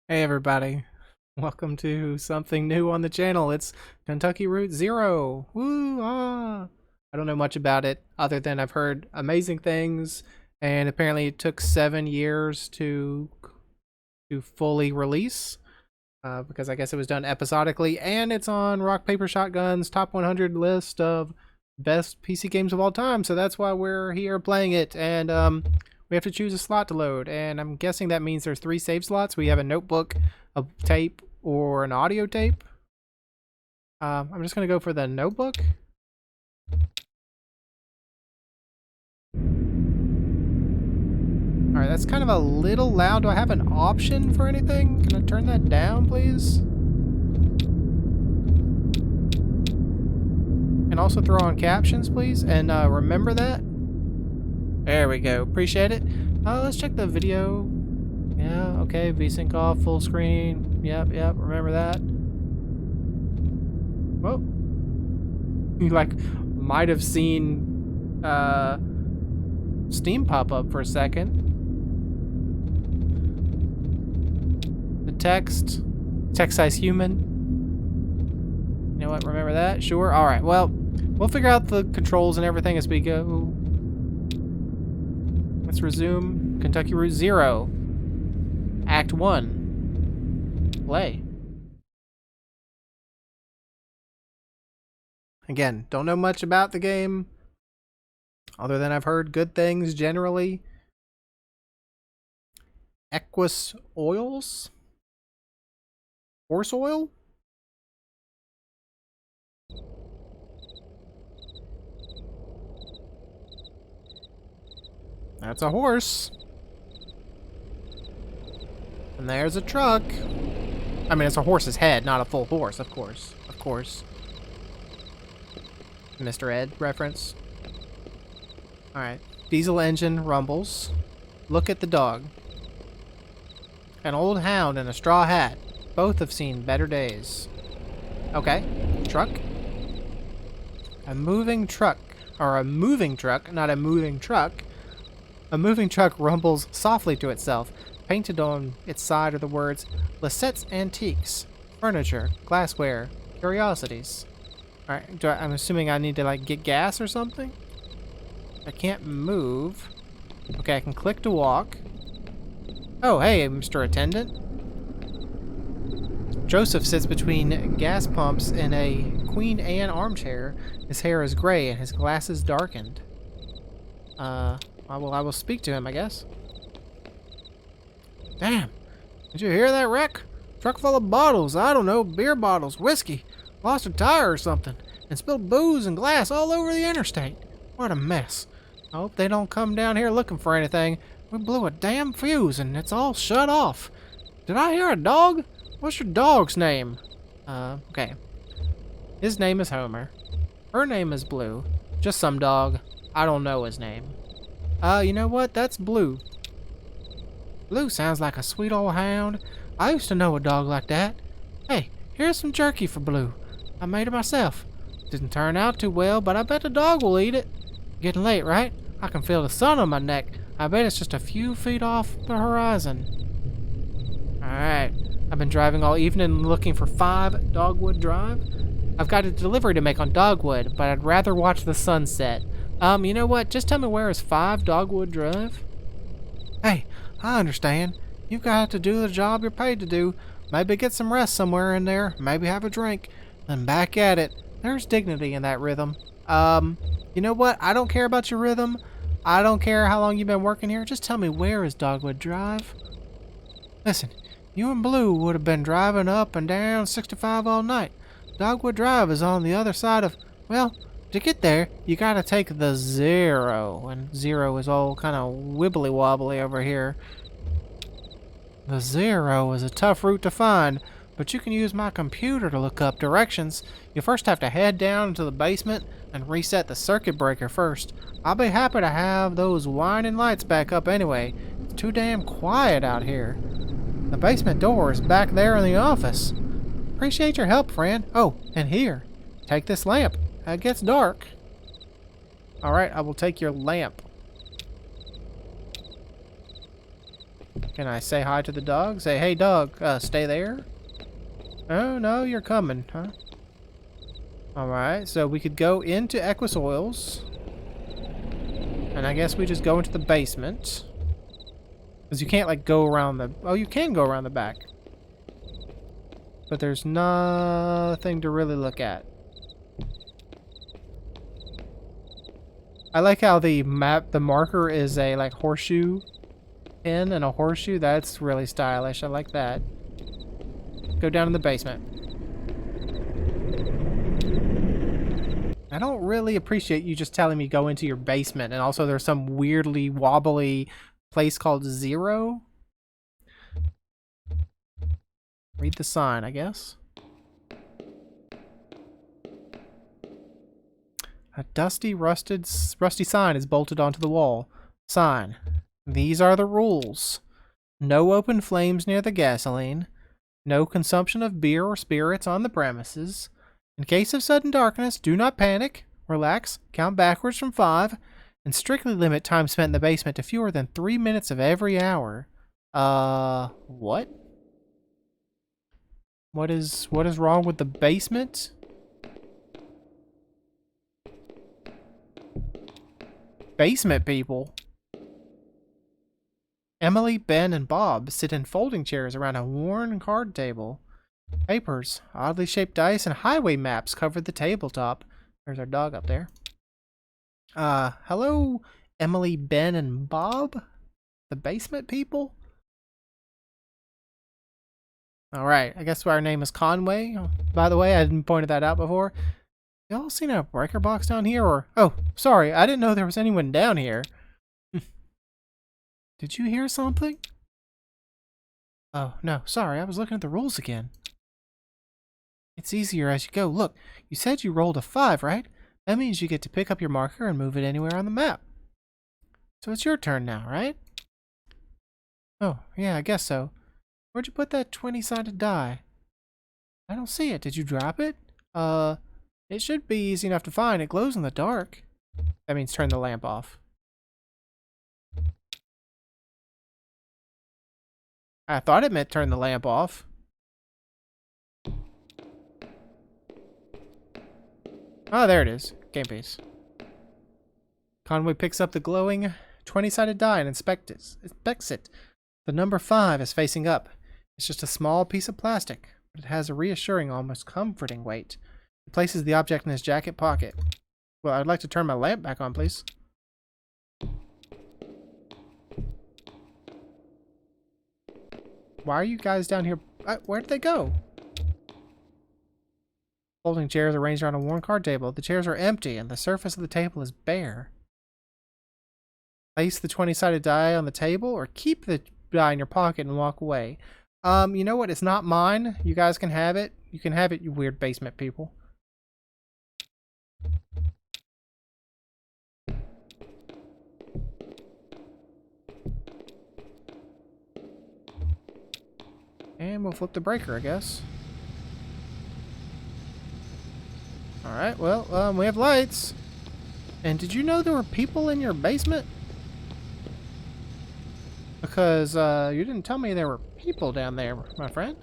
Hey everybody, welcome to something new on the channel. It's Kentucky Route Zero. Woo! Ah! I don't know much about it other than I've heard amazing things, and apparently it took 7 years to fully release, because I guess it was done episodically, and it's on Rock Paper Shotgun's top 100 list of best PC games of all time. So that's why we're here playing it, and we have to choose a slot to load, and I'm guessing that means there's 3 save slots. We have a notebook, a tape, or an audio tape. I'm just gonna go for the notebook. Alright, that's kind of a little loud. Do I have an option for anything? Can I turn that down, please? And also throw on captions, please. And remember that. There we go. Appreciate it. Let's check the video. Yeah, okay. VSync off, full screen. Yep. Remember that. Whoa. You might have seen Steam pop up for a second. The text size human. You know what? Remember that? Sure. All right. Well, we'll figure out the controls and everything as we go. Let's resume Kentucky Route Zero. Act 1. Play. Again, don't know much about the game, other than I've heard good things generally. EQUUS oils? Horse oil? That's a horse. And there's a truck. I mean, it's a horse's head, not a full horse, of course. Of course. Mr. Ed reference. Alright. Diesel engine rumbles. Look at the dog. An old hound and a straw hat. Both have seen better days. Okay. Truck. A moving truck. Or a moving truck, not a moving truck. A moving truck rumbles softly to itself. Painted on its side are the words, Lissette's Antiques, Furniture, Glassware, Curiosities. Alright, I'm assuming I need to, get gas or something? I can't move. Okay, I can click to walk. Oh, hey, Mr. Attendant. Joseph sits between gas pumps in a Queen Anne armchair. His hair is gray and his glasses darkened. I will speak to him, I guess. Damn, did you hear that wreck? Truck full of bottles, I don't know, beer bottles, whiskey. Lost a tire or something, and spilled booze and glass all over the interstate. What a mess. I hope they don't come down here looking for anything. We blew a damn fuse and it's all shut off. Did I hear a dog? What's your dog's name? Okay. His name is Homer. Her name is Blue. Just some dog. I don't know his name. You know what? That's Blue. Blue sounds like a sweet old hound. I used to know a dog like that. Hey, here's some jerky for Blue. I made it myself. Didn't turn out too well, but I bet the dog will eat it. Getting late, right? I can feel the sun on my neck. I bet it's just a few feet off the horizon. Alright. I've been driving all evening looking for 5 Dogwood Drive. I've got a delivery to make on Dogwood, but I'd rather watch the sunset. You know what? Just tell me where is 5 Dogwood Drive? Hey, I understand. You've got to do the job you're paid to do. Maybe get some rest somewhere in there. Maybe have a drink. Then back at it. There's dignity in that rhythm. You know what? I don't care about your rhythm. I don't care how long you've been working here. Just tell me where is Dogwood Drive. Listen, you and Blue would have been driving up and down 65 all night. Dogwood Drive is on the other side of... Well, to get there, you gotta take the 0. And 0 is all kind of wibbly wobbly over here. The 0 is a tough route to find, but you can use my computer to look up directions. You first have to head down into the basement and reset the circuit breaker first. I'll be happy to have those whining lights back up anyway. It's too damn quiet out here. The basement door is back there in the office. Appreciate your help, friend. Oh, and here, take this lamp. It gets dark. Alright, I will take your lamp. Can I say hi to the dog? Say, hey dog, stay there? Oh, no, you're coming, huh? Alright, so we could go into EQUUS Oils. And I guess we just go into the basement. Because you can't, like, go around the... Oh, you can go around the back. But there's nothing to really look at. I like how the marker is a, like, horseshoe pin and a horseshoe. That's really stylish. I like that. Go down in the basement. I don't really appreciate you just telling me go into your basement. And also there's some weirdly wobbly place called Zero. Read the sign, I guess. A dusty, rusty sign is bolted onto the wall. Sign. These are the rules. No open flames near the gasoline. No consumption of beer or spirits on the premises. In case of sudden darkness, do not panic. Relax, count backwards from 5, and strictly limit time spent in the basement to fewer than 3 minutes of every hour. What? What is wrong with the basement? Basement people. Emily, Ben, and Bob sit in folding chairs around a worn card table. Papers, oddly shaped dice, and highway maps cover the tabletop. There's our dog up there. Hello, Emily, Ben, and Bob? The basement people? Alright, I guess our name is Conway. By the way, I didn't point that out before. Y'all seen a breaker box down here, or... Oh, sorry, I didn't know there was anyone down here. Did you hear something? Oh, no, sorry, I was looking at the rules again. It's easier as you go. Look, you said you rolled a 5, right? That means you get to pick up your marker and move it anywhere on the map. So it's your turn now, right? Oh, yeah, I guess so. Where'd you put that 20-sided die? I don't see it. Did you drop it? It should be easy enough to find. It glows in the dark. That means turn the lamp off. I thought it meant turn the lamp off. Oh, there it is. Game piece. Conway picks up the glowing 20-sided die and inspects it. The number 5 is facing up. It's just a small piece of plastic, but it has a reassuring, almost comforting weight. He places the object in his jacket pocket. Well, I'd like to turn my lamp back on, please. Why are you guys down here? Where did they go? Folding chairs arranged around a worn card table. The chairs are empty, and the surface of the table is bare. Place the 20-sided die on the table, or keep the die in your pocket and walk away. You know what? It's not mine. You guys can have it. You can have it, you weird basement people. And we'll flip the breaker, I guess. Alright, well, we have lights. And did you know there were people in your basement? Because, you didn't tell me there were people down there, my friend.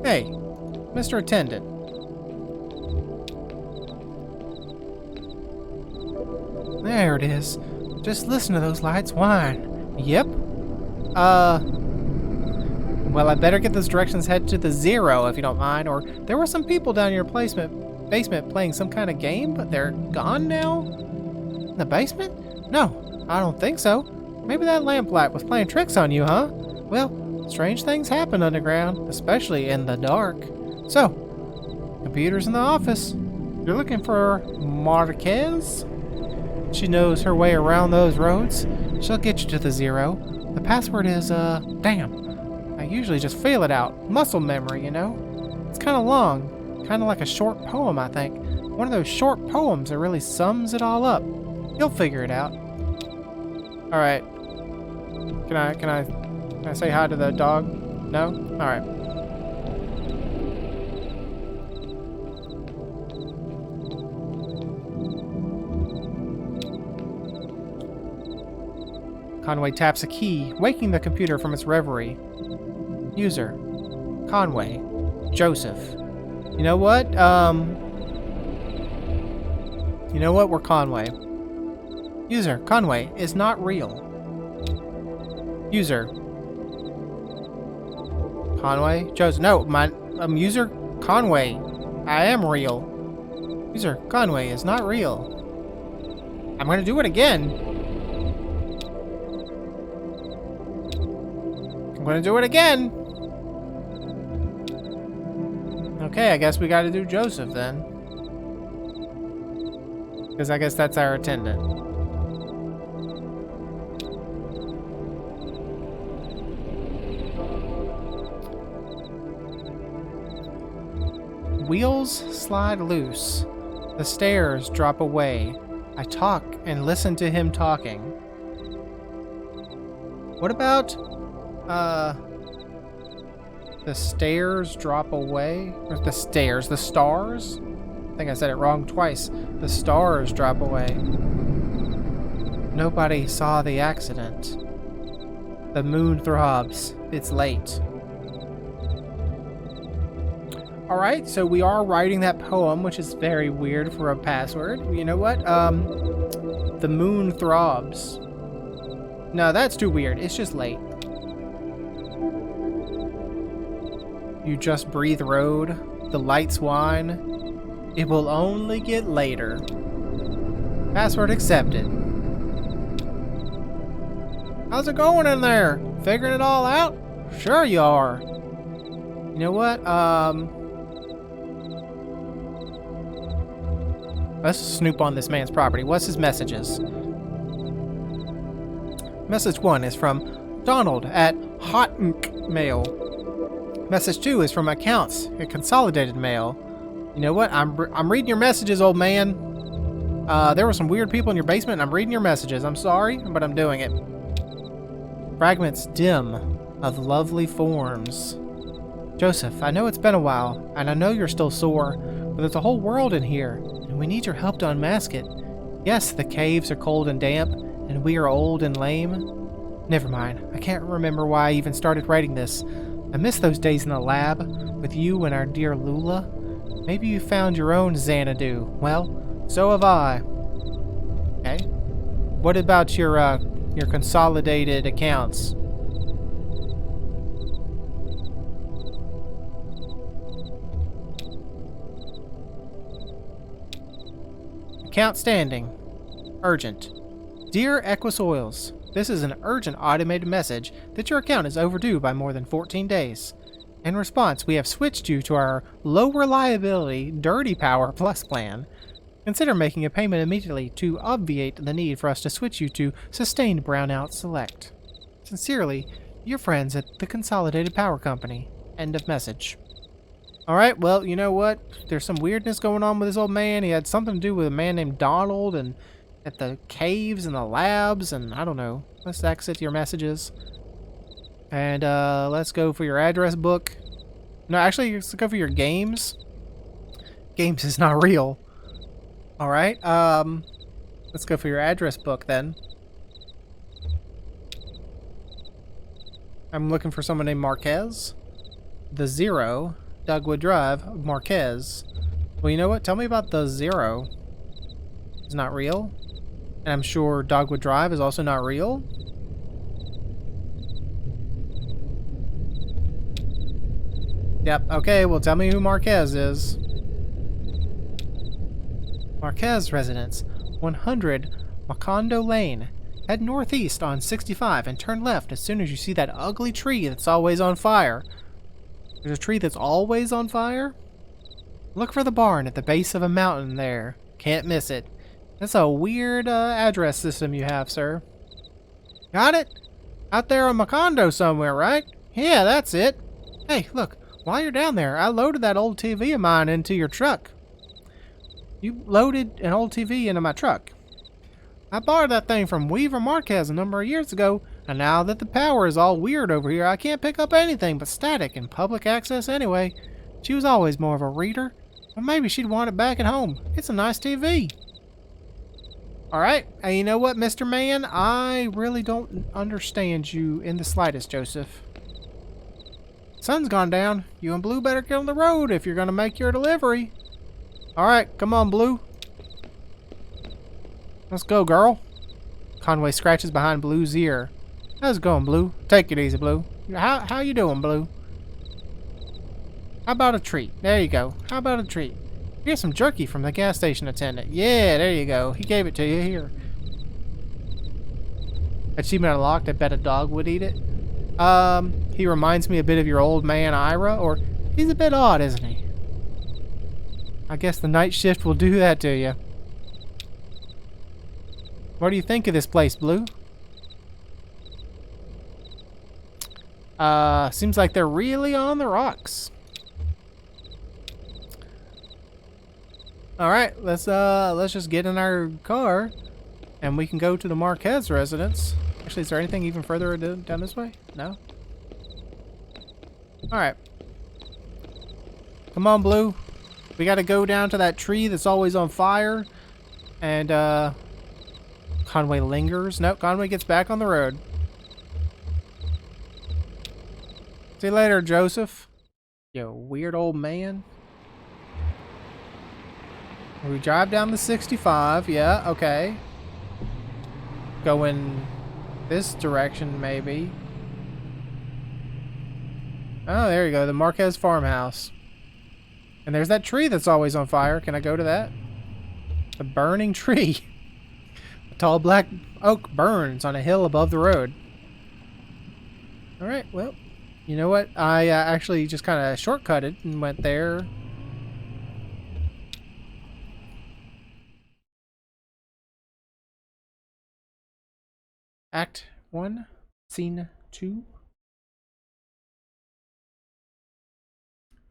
Hey, Mr. Attendant. There it is. Just listen to those lights whine. Yep. Well, I better get those directions head to the Zero, if you don't mind. Or there were some people down in your basement playing some kind of game, but they're gone now? In the basement? No, I don't think so. Maybe that lamplight was playing tricks on you, huh? Well, strange things happen underground, especially in the dark. So, computer's in the office. You're looking for Marquez? She knows her way around those roads. She'll get you to the Zero. The password is, damn. I usually just fail it out. Muscle memory, you know? It's kind of long. Kind of like a short poem, I think. One of those short poems that really sums it all up. You'll figure it out. Alright. Can I say hi to the dog? No? Alright. Conway taps a key, waking the computer from its reverie. User. Conway. Joseph. You know what? You know what? We're Conway. User. Conway is not real. User. Conway. Joseph. No, my user. Conway. I am real. User. Conway is not real. I'm gonna do it again. I'm gonna do it again. Okay, I guess we gotta do Joseph then. Because I guess that's our attendant. Wheels slide loose. The stairs drop away. I talk and listen to him talking. What about, the stairs drop away? Or the stairs, the stars? I think I said it wrong twice. The stars drop away. Nobody saw the accident. The moon throbs. It's late. Alright, so we are writing that poem, which is very weird for a password. You know what? The moon throbs. No, that's too weird. It's just late. You just breathe road. The lights whine. It will only get later. Password accepted. How's it going in there? Figuring it all out? Sure you are. You know what? Let's snoop on this man's property. What's his messages? Message 1 is from Donald at Hot Mail. Message 2 is from Accounts at Consolidated Mail. You know what? I'm reading your messages, old man. There were some weird people in your basement, and I'm reading your messages. I'm sorry, but I'm doing it. Fragments dim of lovely forms. Joseph, I know it's been a while, and I know you're still sore, but there's a whole world in here, and we need your help to unmask it. Yes, the caves are cold and damp, and we are old and lame. Never mind, I can't remember why I even started writing this. I miss those days in the lab, with you and our dear Lula. Maybe you found your own Xanadu. Well, so have I. Okay. What about your consolidated accounts? Account standing. Urgent. Dear EQUUS Oils, this is an urgent automated message that your account is overdue by more than 14 days. In response, we have switched you to our low reliability Dirty Power Plus plan. Consider making a payment immediately to obviate the need for us to switch you to Sustained Brownout Select. Sincerely, your friends at the Consolidated Power Company. End of message. Alright, well, you know what? There's some weirdness going on with this old man. He had something to do with a man named Donald and at the caves and the labs and I don't know. Let's exit your messages. And let's go for your address book. No, actually, let's go for your games. Games is not real. Alright, let's go for your address book then. I'm looking for someone named Marquez. The 0, Dogwood Drive, Marquez. Well, you know what? Tell me about the 0. It's not real. And I'm sure Dogwood Drive is also not real. Yep, okay, well tell me who Marquez is. Marquez residence, 100 Macondo Lane. Head northeast on 65 and turn left as soon as you see that ugly tree that's always on fire. There's a tree that's always on fire? Look for the barn at the base of a mountain there. Can't miss it. That's a weird address system you have, sir. Got it? Out there on Macondo somewhere, right? Yeah, that's it. Hey, look, while you're down there, I loaded that old TV of mine into your truck. You loaded an old TV into my truck. I borrowed that thing from Weaver Marquez a number of years ago, and now that the power is all weird over here, I can't pick up anything but static and public access anyway. She was always more of a reader, but maybe she'd want it back at home. It's a nice TV. Alright, and you know what, Mr. Man? I really don't understand you in the slightest, Joseph. Sun's gone down. You and Blue better get on the road if you're gonna make your delivery. Alright, come on, Blue. Let's go, girl. Conway scratches behind Blue's ear. How's it going, Blue? Take it easy, Blue. How you doing, Blue? How about a treat? There you go. How about a treat? Here's some jerky from the gas station attendant. Yeah, there you go. He gave it to you. Here. Achievement unlocked. I bet a dog would eat it. He reminds me a bit of your old man, Ira, or he's a bit odd, isn't he? I guess the night shift will do that to you. What do you think of this place, Blue? Seems like they're really on the rocks. Alright, let's just get in our car and we can go to the Marquez residence. Actually, is there anything even further down this way? No? Alright. Come on, Blue. We gotta go down to that tree that's always on fire. And, Conway lingers. Nope, Conway gets back on the road. See you later, Joseph. You weird old man. We drive down the 65. Yeah, okay. Going this direction, maybe. Oh, there you go. The Marquez farmhouse. And there's that tree that's always on fire. Can I go to that? The burning tree. A tall black oak burns on a hill above the road. Alright, well. You know what? I actually just kind of shortcutted and went there. Act 1, Scene 2.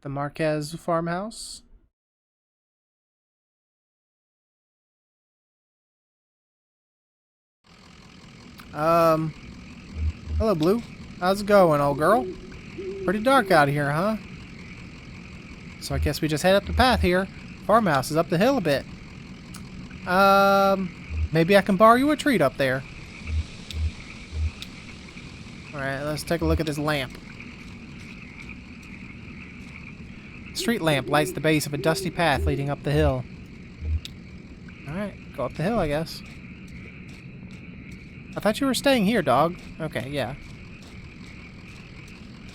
The Marquez farmhouse. Hello, Blue. How's it going, old girl? Pretty dark out here, huh? So I guess we just head up the path here. Farmhouse is up the hill a bit. Maybe I can borrow you a treat up there. Alright, let's take a look at this lamp. Street lamp lights the base of a dusty path leading up the hill. Alright, go up the hill, I guess. I thought you were staying here, dog. Okay, yeah.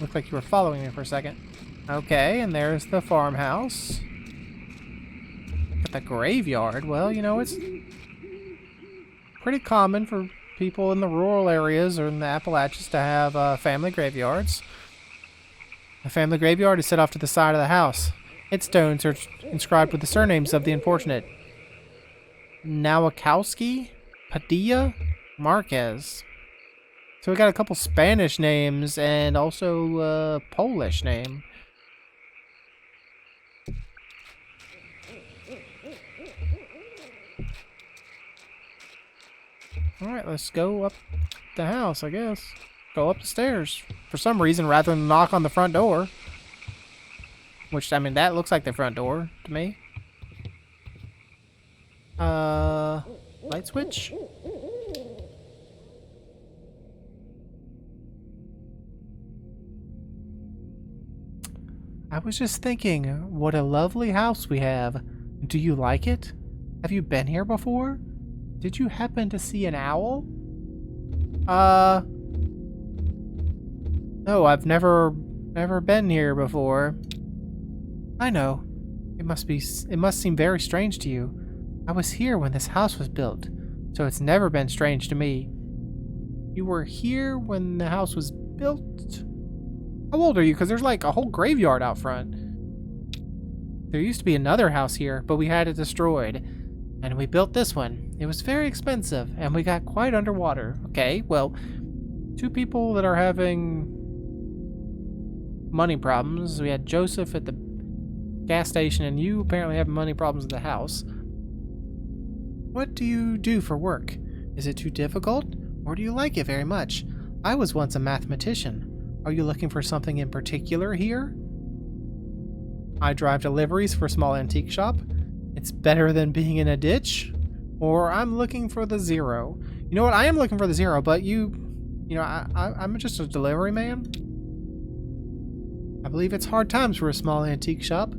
Looked like you were following me for a second. Okay, and there's the farmhouse. Got the graveyard. Well, you know, it's pretty common for people in the rural areas or in the Appalachians to have family graveyards. A family graveyard is set off to the side of the house. Its stones are inscribed with the surnames of the unfortunate Nowakowski, Padilla, Marquez. So we got a couple Spanish names and also a Polish name. Alright, let's go up the house, I guess. Go up the stairs. For some reason, rather than knock on the front door. Which, I mean, that looks like the front door to me. Light switch? I was just thinking, what a lovely house we have. Do you like it? Have you been here before? Did you happen to see an owl? No, I've never been here before. I know. It must seem very strange to you. I was here when this house was built, so it's never been strange to me. You were here when the house was built? How old are you? Because there's like a whole graveyard out front. There used to be another house here, but we had it destroyed. And we built this one. It was very expensive, and we got quite underwater. Okay, well, two people that are having money problems. We had Joseph at the gas station, and you apparently have money problems at the house. What do you do for work? Is it too difficult, or do you like it very much? I was once a mathematician. Are you looking for something in particular here? I drive deliveries for a small antique shop. It's better than being in a ditch. or I'm looking for the zero. You know what? I am looking for the zero, but I'm just a delivery man. I believe it's hard times for a small antique shop.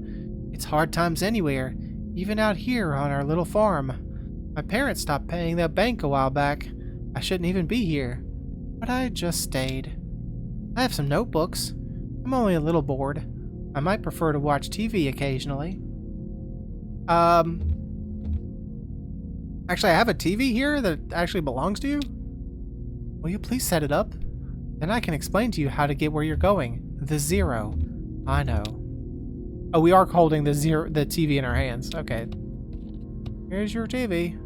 It's hard times anywhere, even out here on our little farm. My parents stopped paying that bank a while back. I shouldn't even be here, but I just stayed. I have some notebooks. I'm only a little bored. I might prefer to watch TV occasionally. Actually, I have a TV here that actually belongs to you. Will you please set it up? Then I can explain to you how to get where you're going. The zero. I know. Oh, we are holding the TV in our hands. Okay. Here's your TV.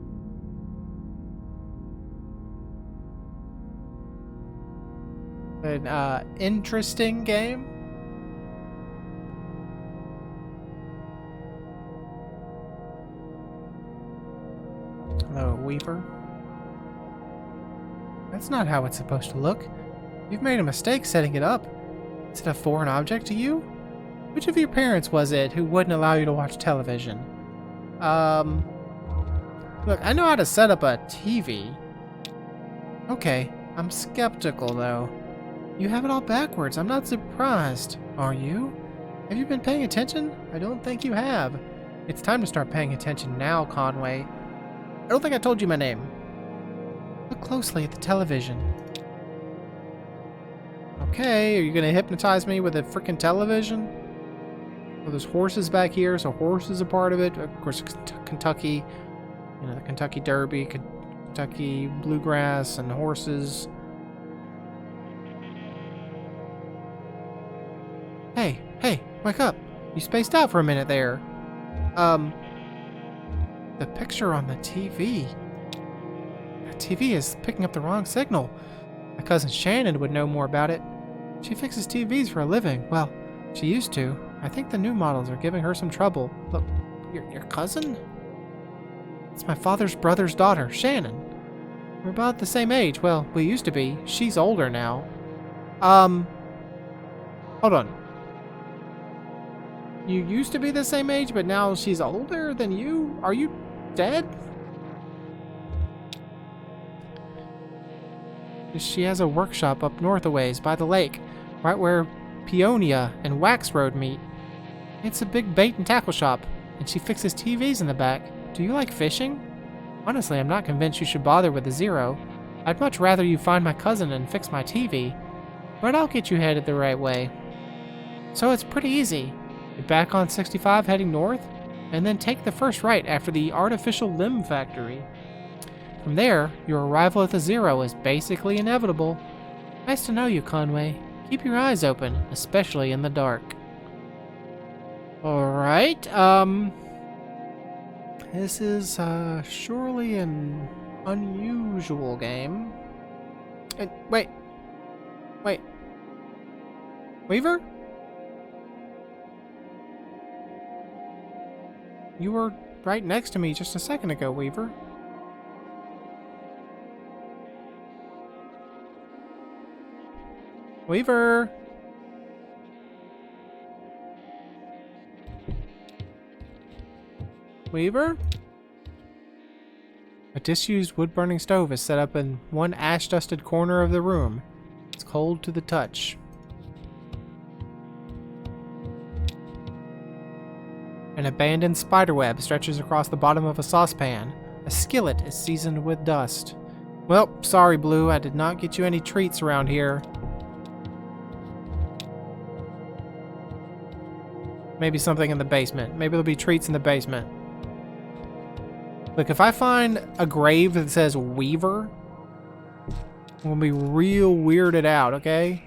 An interesting game. Hello, Weaver. That's not how it's supposed to look. You've made a mistake setting it up. Is it a foreign object to you? Which of your parents was it who wouldn't allow you to watch television? Look, I know how to set up a TV. Okay, I'm skeptical though. You have it all backwards. I'm not surprised. Are you? Have you been paying attention? I don't think you have. It's time to start paying attention now, Conway. I don't think I told you my name. Look closely at the television. Okay, are you gonna hypnotize me with a freaking television? Well, there's horses back here, so horse is a part of it. Of course, Kentucky, you know, the Kentucky Derby, Kentucky Bluegrass, and horses. Hey, wake up. You spaced out for a minute there. The picture on the TV. The TV is picking up the wrong signal. My cousin Shannon would know more about it. She fixes TVs for a living. Well, she used to. I think the new models are giving her some trouble. Look, your cousin? It's my father's brother's daughter, Shannon. We're about the same age. Well, we used to be. She's older now. Hold on. You used to be the same age, but now she's older than you? Are you dead? She has a workshop up north a ways by the lake, right where Peonia and Wax Road meet. It's a big bait and tackle shop, and she fixes TVs in the back. Do you like fishing? Honestly, I'm not convinced you should bother with the zero. I'd much rather you find my cousin and fix my TV, but I'll get you headed the right way. So it's pretty easy. Get back on 65 heading north, and then take the first right after the artificial limb factory. From there, your arrival at the zero is basically inevitable. Nice to know you, Conway. Keep your eyes open, especially in the dark. Alright, this is, surely an unusual game. Wait. Weaver? You were right next to me just a second ago, Weaver. Weaver! Weaver? A disused wood-burning stove is set up in one ash-dusted corner of the room. It's cold to the touch. An abandoned spiderweb stretches across the bottom of a saucepan. A skillet is seasoned with dust. Well, sorry, Blue, I did not get you any treats around here. Maybe something in the basement. Maybe there'll be treats in the basement. Look, if I find a grave that says Weaver, I'm gonna be real weirded out, okay?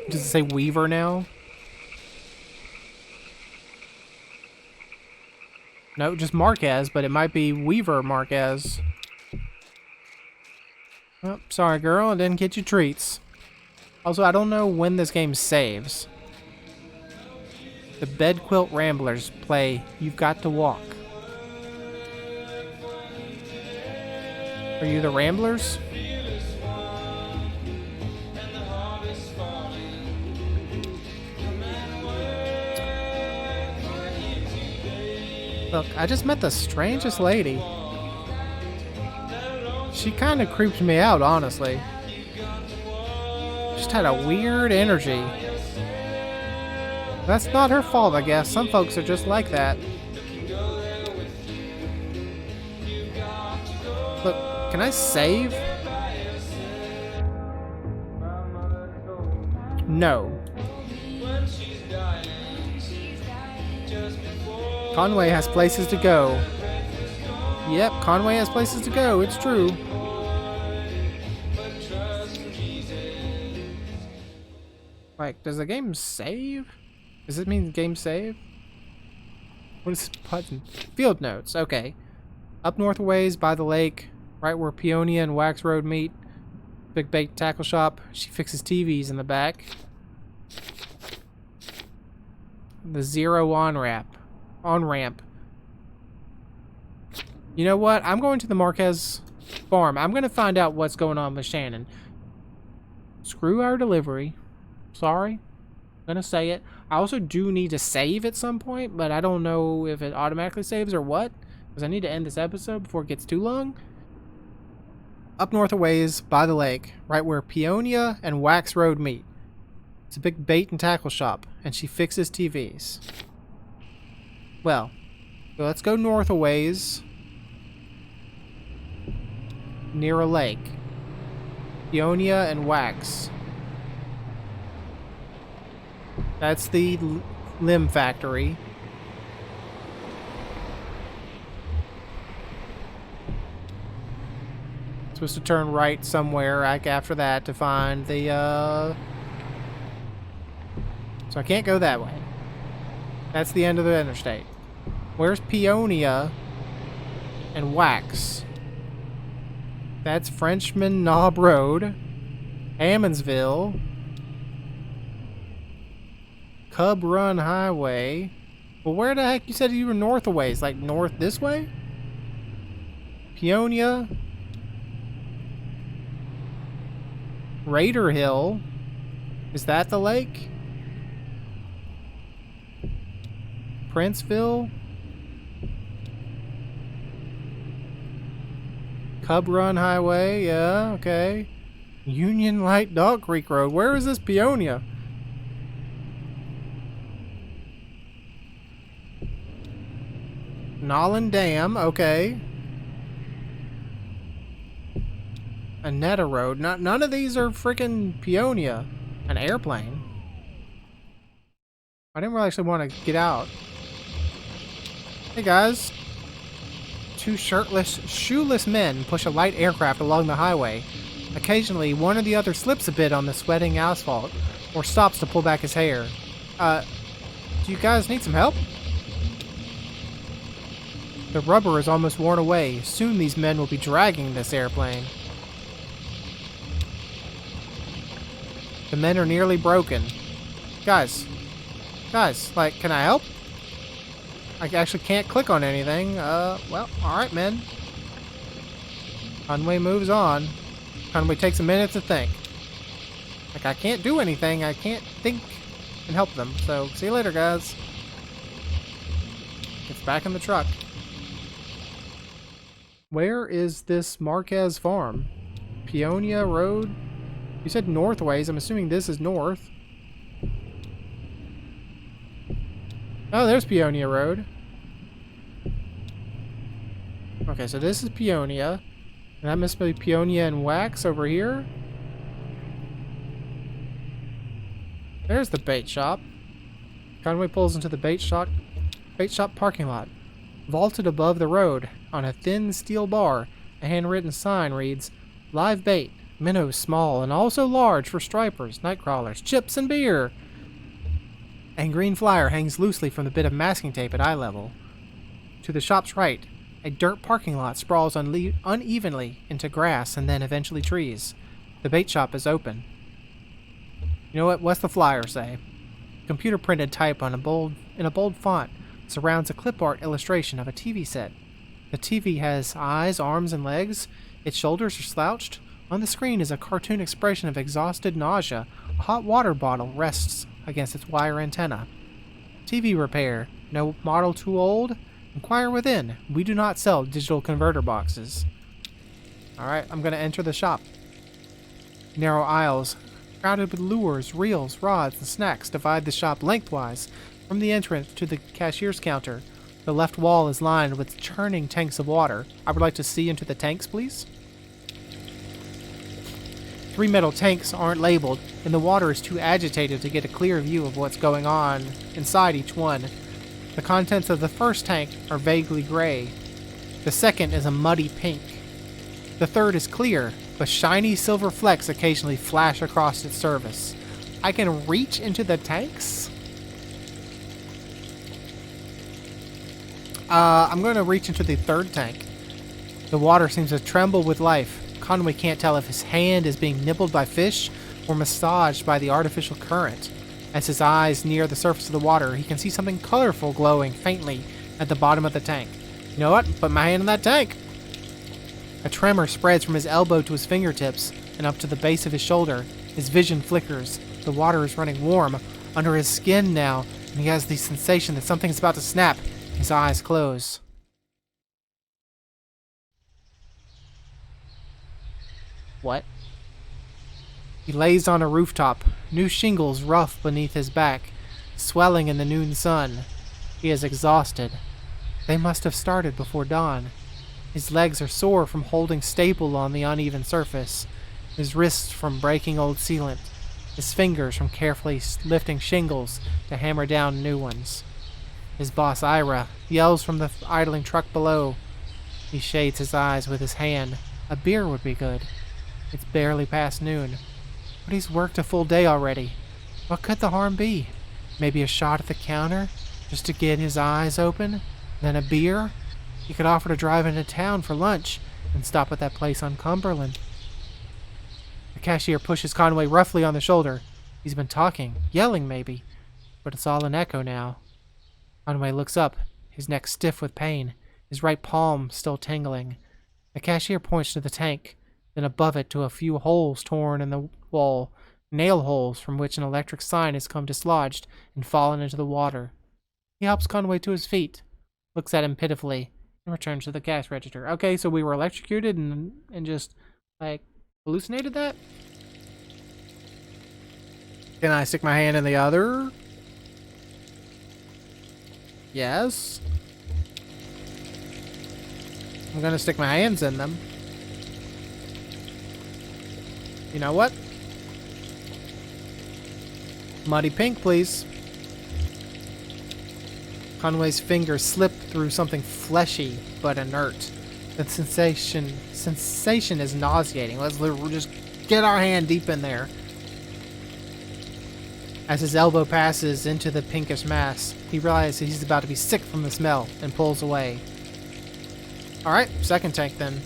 Does it say Weaver now? No, just Marquez, but it might be Weaver Marquez. Oh, sorry, girl, I didn't get you treats. Also, I don't know when this game saves. The Bed Quilt Ramblers play You've Got to Walk. Are you the Ramblers? Look, I just met the strangest lady. She kind of creeped me out, honestly. Just had a weird energy. That's not her fault, I guess. Some folks are just like that. Look, can I save? No. Conway has places to go. Yep, Conway has places to go. It's true. Like, does the game save? Does it mean the game save? What is this button? Field notes. Okay. Up north a ways by the lake, right where Peonia and Wax Road meet. Big bait tackle shop. She fixes TVs in the back. The zero on-ramp. You know what? I'm going to the Marquez farm. I'm going to find out what's going on with Shannon. Screw our delivery. Sorry. I'm going to say it. I also do need to save at some point, but I don't know if it automatically saves or what. Because I need to end this episode before it gets too long. Up north a ways by the lake, right where Peonia and Wax Road meet. It's a big bait and tackle shop, and she fixes TVs. Well, so let's go north a ways. Near a lake. Peonia and Wax. That's the limb factory. Supposed to turn right somewhere like after that to find the So I can't go that way. That's the end of the interstate. Where's Peonia and Wax? That's Frenchman Knob Road. Hammondsville. Cub Run Highway. Well, where the heck you said you were north a ways? Like north this way? Peonia. Raider Hill. Is that the lake? Princeville. Cub Run Highway. Yeah, okay. Union Light Dog Creek Road. Where is this Peonia? Nolan Dam. Okay. Annetta Road. None of these are freaking Peonia. An airplane. I didn't really actually want to get out. Hey guys. Two shirtless, shoeless men push a light aircraft along the highway. Occasionally, one or the other slips a bit on the sweating asphalt, or stops to pull back his hair. Do you guys need some help? The rubber is almost worn away. Soon these men will be dragging this airplane. The men are nearly broken. Guys, like, can I help? I actually can't click on anything. Well, alright, men. Conway moves on. Conway takes a minute to think. Like, I can't do anything. I can't think and help them. So, see you later, guys. Gets back in the truck. Where is this Marquez farm? Peonia Road? You said northways. I'm assuming this is north. Oh, there's Peonia Road. Okay, so this is Peonia. And that must be Peonia and Wax over here. There's the bait shop. Conway pulls into the bait shop parking lot. Vaulted above the road, on a thin steel bar, a handwritten sign reads, "Live bait, minnows small and also large for stripers, night crawlers, chips, and beer." A green flyer hangs loosely from the bit of masking tape at eye level. To the shop's right, a dirt parking lot sprawls unevenly into grass and then eventually trees. The bait shop is open. You know what? What's the flyer say? Computer printed type in a bold font surrounds a clip art illustration of a TV set. The TV has eyes, arms, and legs. Its shoulders are slouched. On the screen is a cartoon expression of exhausted nausea. A hot water bottle rests against its wire antenna. TV repair. No model too old. Inquire within. We do not sell digital converter boxes. Alright, I'm going to enter the shop. Narrow aisles, crowded with lures, reels, rods, and snacks, divide the shop lengthwise from the entrance to the cashier's counter. The left wall is lined with churning tanks of water. I would like to see into the tanks, please. 3 metal tanks aren't labeled, and the water is too agitated to get a clear view of what's going on inside each one. The contents of the first tank are vaguely gray. The second is a muddy pink. The third is clear, but shiny silver flecks occasionally flash across its surface. I can reach into the tanks? I'm going to reach into the third tank. The water seems to tremble with life. Conway can't tell if his hand is being nibbled by fish or massaged by the artificial current. As his eyes near the surface of the water, he can see something colorful glowing faintly at the bottom of the tank. You know what? Put my hand in that tank. A tremor spreads from his elbow to his fingertips and up to the base of his shoulder. His vision flickers. The water is running warm under his skin now, and he has the sensation that something is about to snap. His eyes close. What? He lays on a rooftop, new shingles rough beneath his back, swelling in the noon sun. He is exhausted. They must have started before dawn. His legs are sore from holding staple on the uneven surface, his wrists from breaking old sealant, his fingers from carefully lifting shingles to hammer down new ones. His boss, Ira, yells from the idling truck below. He shades his eyes with his hand. A beer would be good. It's barely past noon, but he's worked a full day already. What could the harm be? Maybe a shot at the counter, just to get his eyes open? Then a beer? He could offer to drive into town for lunch and stop at that place on Cumberland. The cashier pushes Conway roughly on the shoulder. He's been talking, yelling maybe, but it's all an echo now. Conway looks up, his neck stiff with pain, his right palm still tingling. The cashier points to the tank, then above it to a few holes torn in the wall, nail holes from which an electric sign has come dislodged and fallen into the water. He helps Conway to his feet, looks at him pitifully, and returns to the cash register. Okay, so we were electrocuted and just, like, hallucinated that? Can I stick my hand in the other? Yes. I'm gonna stick my hands in them. You know what? Muddy pink, please. Conway's fingers slip through something fleshy but inert. The sensation is nauseating. Let's just get our hand deep in there. As his elbow passes into the pinkish mass, he realizes he's about to be sick from the smell and pulls away. Alright, second tank then.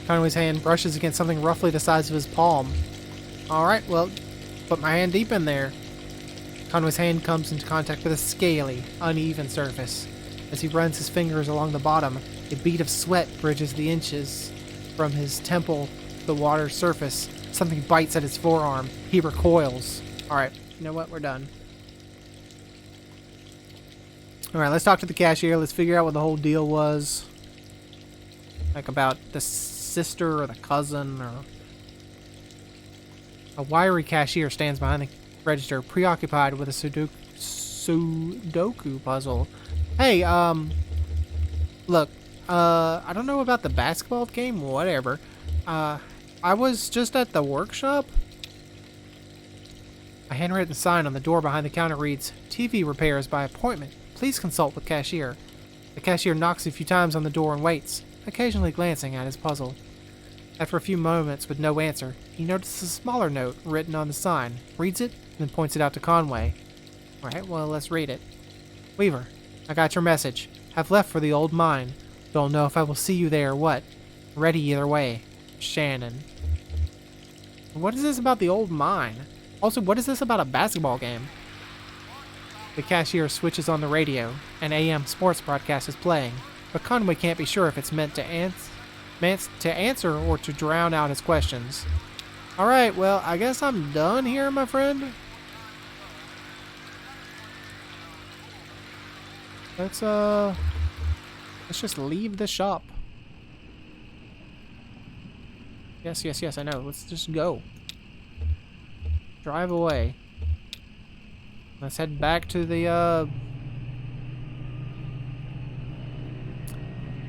Conway's hand brushes against something roughly the size of his palm. Alright, well, put my hand deep in there. Conway's hand comes into contact with a scaly, uneven surface. As he runs his fingers along the bottom, a bead of sweat bridges the inches from his temple to the water's surface. Something bites at his forearm. He recoils. Alright, you know what? We're done. Alright, let's talk to the cashier. Let's figure out what the whole deal was. Like about the sister or the cousin or... A wiry cashier stands behind the register, preoccupied with a Sudoku puzzle. Hey, look, I don't know about the basketball game, whatever. I was just at the workshop. A handwritten sign on the door behind the counter reads, TV repairs by appointment. Please consult with cashier. The cashier knocks a few times on the door and waits, occasionally glancing at his puzzle. After a few moments with no answer, he notices a smaller note written on the sign, reads it, and then points it out to Conway. Alright, well, let's read it. Weaver, I got your message. Have left for the old mine. Don't know if I will see you there or what. Ready either way. Shannon. What is this about the old mine? Also, what is this about a basketball game? The cashier switches on the radio. An AM sports broadcast is playing, but Conway can't be sure if it's meant to answer or to drown out his questions. Alright, well, I guess I'm done here, my friend. let's just leave the shop. Yes, I know. Let's just go. Drive away. Let's head back to the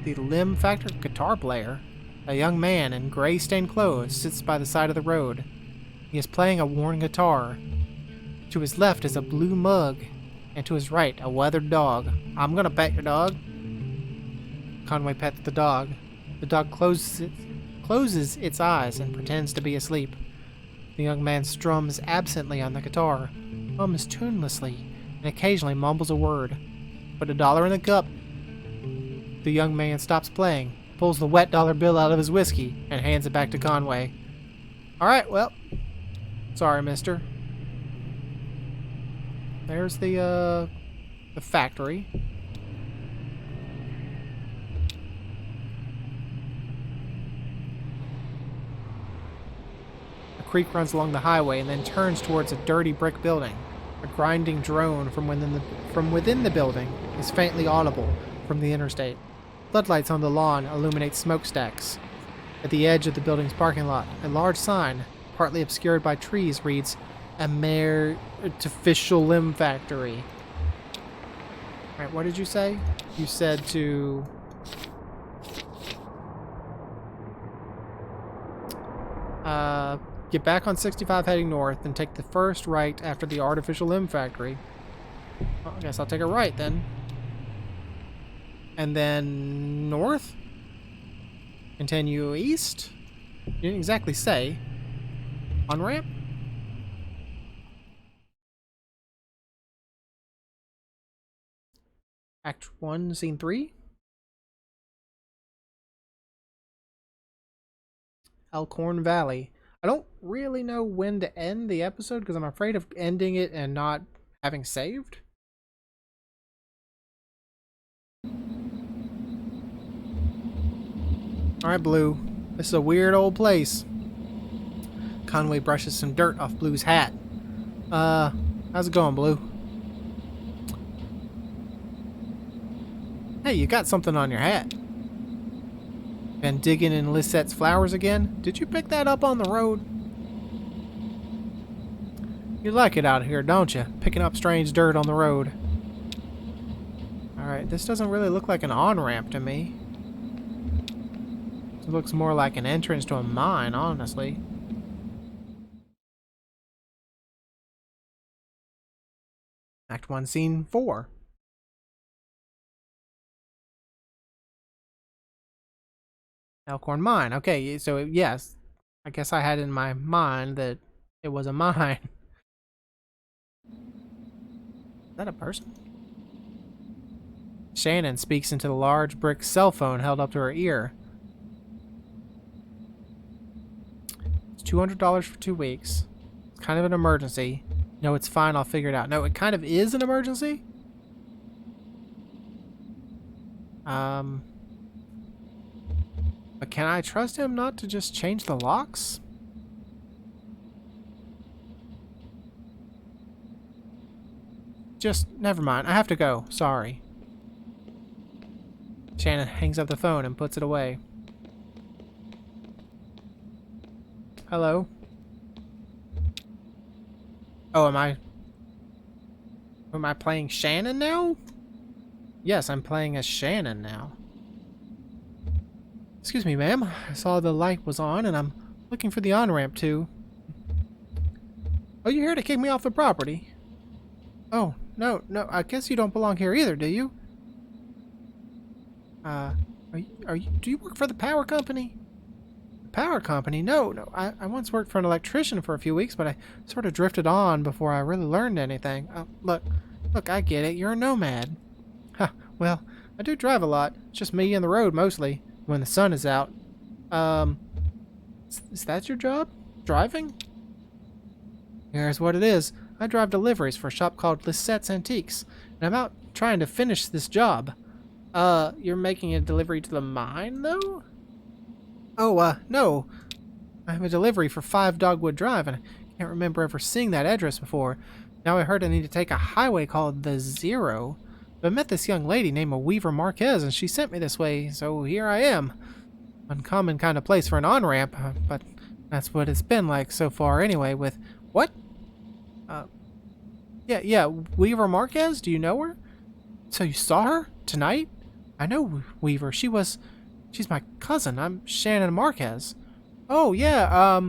limb factor guitar player. A young man in gray stained clothes sits by the side of the road. He is playing a worn guitar. To his left is a blue mug, and to his right a weathered dog. I'm gonna pet your dog. Conway pets the dog. The dog closes its eyes and pretends to be asleep. The young man strums absently on the guitar, hums tunelessly, and occasionally mumbles a word. Put $1 in the cup. The young man stops playing, pulls the wet dollar bill out of his whiskey, and hands it back to Conway. Alright, well, sorry, mister. There's the factory. A creek runs along the highway and then turns towards a dirty brick building. A grinding drone from within the building is faintly audible from the interstate. Floodlights on the lawn illuminate smokestacks. At the edge of the building's parking lot, a large sign, partly obscured by trees, reads, "Artificial Limb Factory." Alright, what did you say? You said to... get back on 65 heading north and take the first right after the Artificial Limb Factory. Well, I guess I'll take a right then. And then north? Continue east? You didn't exactly say. On ramp? Act 1, Scene 3? Elkhorn Valley. I don't really know when to end the episode because I'm afraid of ending it and not having saved. Alright, Blue. This is a weird old place. Conway brushes some dirt off Blue's hat. How's it going, Blue? Hey, you got something on your hat. Been digging in Lisette's flowers again? Did you pick that up on the road? You like it out here, don't you? Picking up strange dirt on the road. Alright, this doesn't really look like an on-ramp to me. It looks more like an entrance to a mine, honestly. Act 1, Scene 4. Elkhorn Mine. Okay, so yes. I guess I had in my mind that it was a mine. Is that a person? Shannon speaks into the large brick cell phone held up to her ear. It's $200 for 2 weeks. It's kind of an emergency. No, it's fine. I'll figure it out. No, it kind of is an emergency? But can I trust him not to just change the locks? Just, never mind. I have to go. Sorry. Shannon hangs up the phone and puts it away. Hello? Oh, am I playing Shannon now? Yes, I'm playing as Shannon now. Excuse me, ma'am. I saw the light was on and I'm looking for the on-ramp to... Oh, you're here to kick me off the property? Oh, no, I guess you don't belong here either, do you? Do you work for the power company? The power company? No, I once worked for an electrician for a few weeks, but I sort of drifted on before I really learned anything. Look, I get it. You're a nomad. Huh, well, I do drive a lot. It's just me and the road mostly, when the sun is out. Is that your job? Driving? Here's what it is. I drive deliveries for a shop called Lisette's Antiques, and I'm out trying to finish this job. You're making a delivery to the mine, though? Oh, no. I have a delivery for 5 Dogwood Drive, and I can't remember ever seeing that address before. Now I heard I need to take a highway called the Zero. I met this young lady named Weaver Marquez, and she sent me this way, so here I am. Uncommon kind of place for an on-ramp, but that's what it's been like so far anyway with... What? Yeah, Weaver Marquez? Do you know her? So you saw her? Tonight? I know Weaver. She's my cousin. I'm Shannon Marquez. Oh, yeah,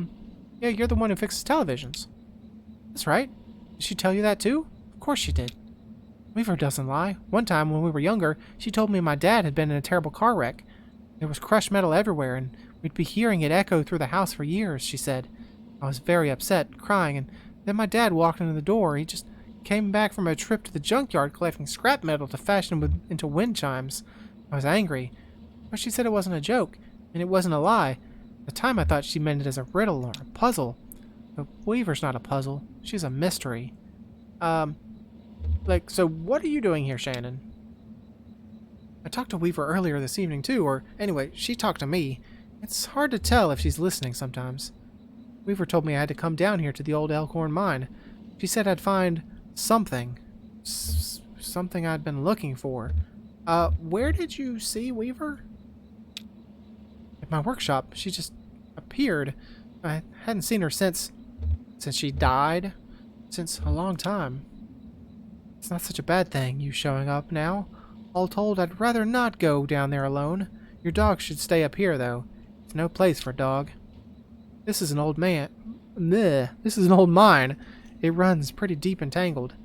yeah, you're the one who fixes televisions. That's right. Did she tell you that too? Of course she did. Weaver doesn't lie. One time when we were younger, she told me my dad had been in a terrible car wreck. There was crushed metal everywhere, and we'd be hearing it echo through the house for years, she said. I was very upset, crying, and then my dad walked into the door. He just came back from a trip to the junkyard collecting scrap metal to fashion into wind chimes. I was angry, but she said it wasn't a joke, and it wasn't a lie. At the time I thought she meant it as a riddle or a puzzle. But Weaver's not a puzzle. She's a mystery. So what are you doing here, Shannon? I talked to Weaver earlier this evening, too, or anyway, she talked to me. It's hard to tell if she's listening sometimes. Weaver told me I had to come down here to the old Elkhorn mine. She said I'd find something. Something I'd been looking for. Where did you see Weaver? At my workshop. She just appeared. I hadn't seen her since she died. Since a long time. It's not such a bad thing, you showing up now. All told, I'd rather not go down there alone. Your dog should stay up here, though. It's no place for a dog. This is an old man. Bleh. This is an old mine. It runs pretty deep and tangled.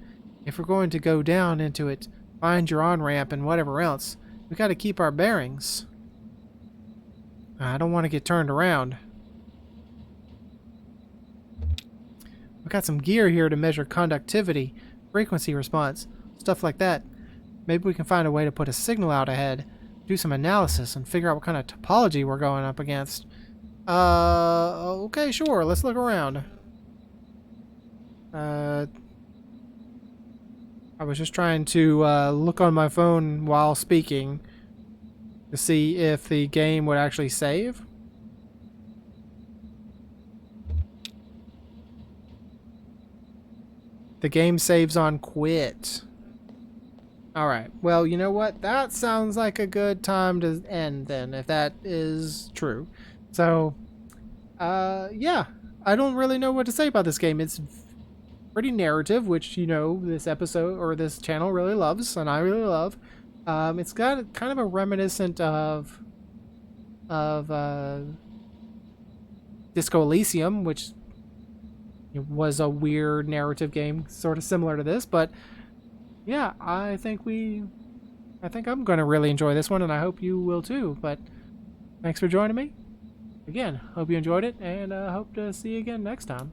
If we're going to go down into it, find your on-ramp and whatever else, we gotta keep our bearings. I don't want to get turned around. We've got some gear here to measure conductivity, frequency response, stuff like that. Maybe we can find a way to put a signal out ahead, do some analysis, and figure out what kind of topology we're going up against. Okay, sure, let's look around. I was just trying to look on my phone while speaking to see if the game would actually save. The game saves on quit. Alright, well, you know what? That sounds like a good time to end then, if that is true. So, yeah. I don't really know what to say about this game. It's pretty narrative, which, you know, this episode, or this channel really loves, and I really love. It's got kind of a reminiscent of Disco Elysium, which it was a weird narrative game, sort of similar to this, but yeah, I think I'm going to really enjoy this one, and I hope you will too. But thanks for joining me. Again, hope you enjoyed it, and hope to see you again next time.